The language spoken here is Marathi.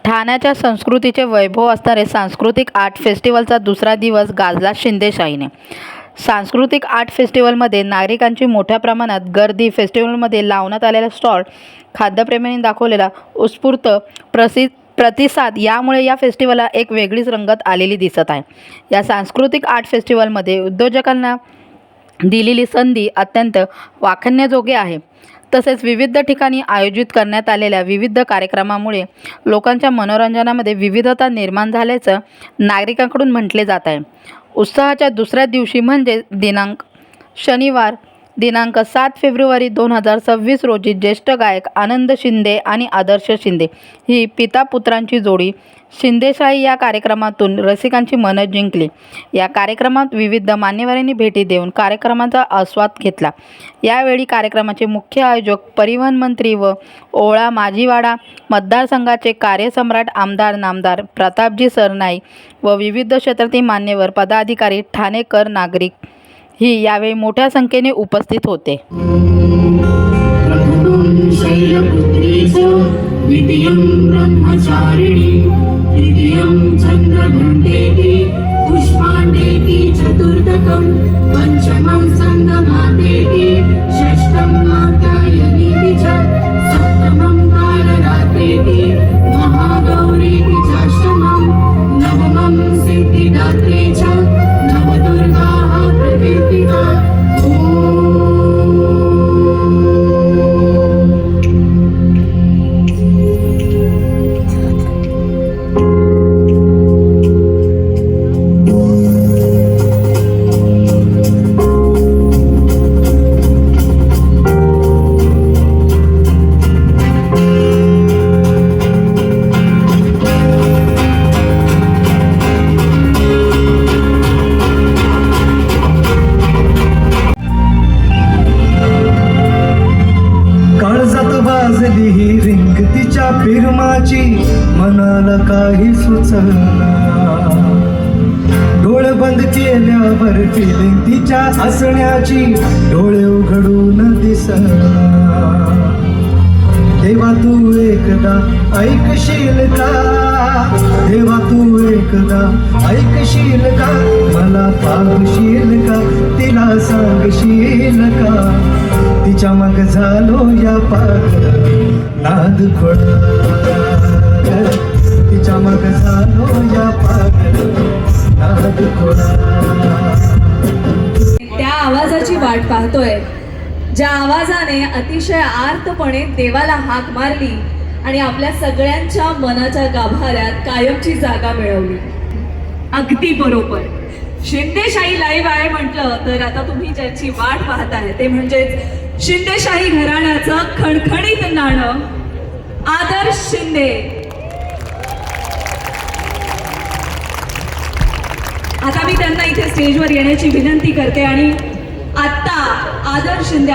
ठाण्याच्या संस्कृतीचे वैभव असणारे सांस्कृतिक आर्ट फेस्टिवलचा दुसरा दिवस गाजला शिंदेशाहीने. सांस्कृतिक आर्ट फेस्टिवलमध्ये नागरिकांची मोठ्या प्रमाणात गर्दी. फेस्टिवलमध्ये लावण्यात आलेला स्टॉल, खाद्यप्रेमींनी दाखवलेला उत्स्फूर्त प्रतिसाद यामुळे या फेस्टिवलला एक वेगळीच रंगत आलेली दिसत आहे. या सांस्कृतिक आर्ट फेस्टिवलमध्ये उद्योजकांना दिलेली संधी अत्यंत वाखाणण्याजोगी आहे. तसेच विविध ठिकाणी आयोजित करण्यात आलेल्या विविध कार्यक्रमामुळे लोकांच्या मनोरंजनामध्ये विविधता निर्माण झाल्याचं नागरिकांकडून म्हटले जात आहे. उत्सवाच्या दुसऱ्या दिवशी म्हणजे शनिवार दिनांक 7 फेब्रुवारी 2026 रोजी ज्येष्ठ गायक आनंद शिंदे आणि आदर्श शिंदे ही पिता-पुत्रांची जोडी शिंदेशाही या कार्यक्रमातून रसिकांची मनं जिंकली. या कार्यक्रमात विविध मान्यवरांनी भेटी देऊन कार्यक्रमाचा आस्वाद घेतला. यावेळी कार्यक्रमाचे मुख्य आयोजक, परिवहन मंत्री व ओळा माजीवाडा मतदारसंघाचे कार्यसम्राट आमदार नामदार प्रतापजी सरनाईक व विविध क्षेत्रातील मान्यवर, पदाधिकारी, ठाणेकर, नागरिक ही यावेळी मोठ्या संख्येने उपस्थित होते. ही रिंग तिच्या फिरमाची, मनाला काही सुचना. डोळे बंद केल्यावर फिलिंग तिच्या हसण्याची, डोळे उघडून दिसना. देवा तू एकदा ऐकशील का, देवा तू एकदा ऐकशील का, मला पाहशील का, तिला सांगशील का, तिच्या मग झालो या पागल नाद खोडा, तिच्या मग झालो या पागल नाद खोडा. त्या आवाजाची वाट पाहतोय ज्या आवाजाने अतिशय आर्तपणे देवाला हाक मारली आणि आपल्या सगळ्यांच्या मनाच्या गाभाऱ्यात कायमची जागा मिळवली. अगदी बरोबर. शिंदेशाही लाईव्ह आहे म्हटलं तर आता तुम्ही ज्याची वाट पाहताय ते म्हणजेच शिंदेशाही घराण्याचं खणखणीत नाणं आदर्श शिंदे. आता मी त्यांना इथे स्टेजवर येण्याची विनंती करते आणि आता आदर्श शिंदे